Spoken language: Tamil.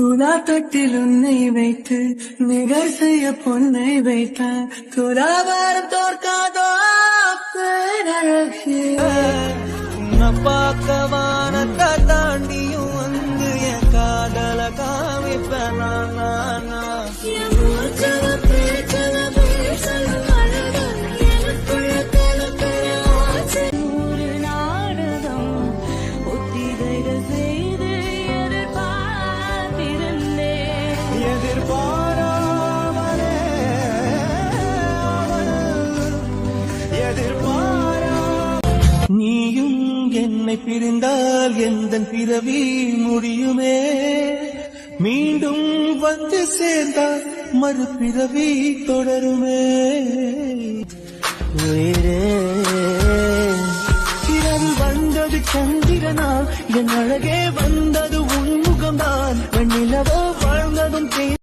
துலா தொட்டில் உன்னை வைத்து நிகர் செய்ய பொன்னை வைத்தான் துலாபாரம் தோற்காதோ பேரழகே உன்னை பார்க்க வானத்தை தாண்டியும் வந்து என் காதல காமிப்பேன் நான் நீயும் என்னை பிரிந்தால் எந்தன் பிறவி முடியுமே மீண்டும் வந்து சேர்ந்தால் மறுபிறவி தொடருமே இரவு வந்தது சந்திரனால் என் அழகே வந்தது உன்முகம்தான் வெண்ணிலவோ வாழ்ந்ததும்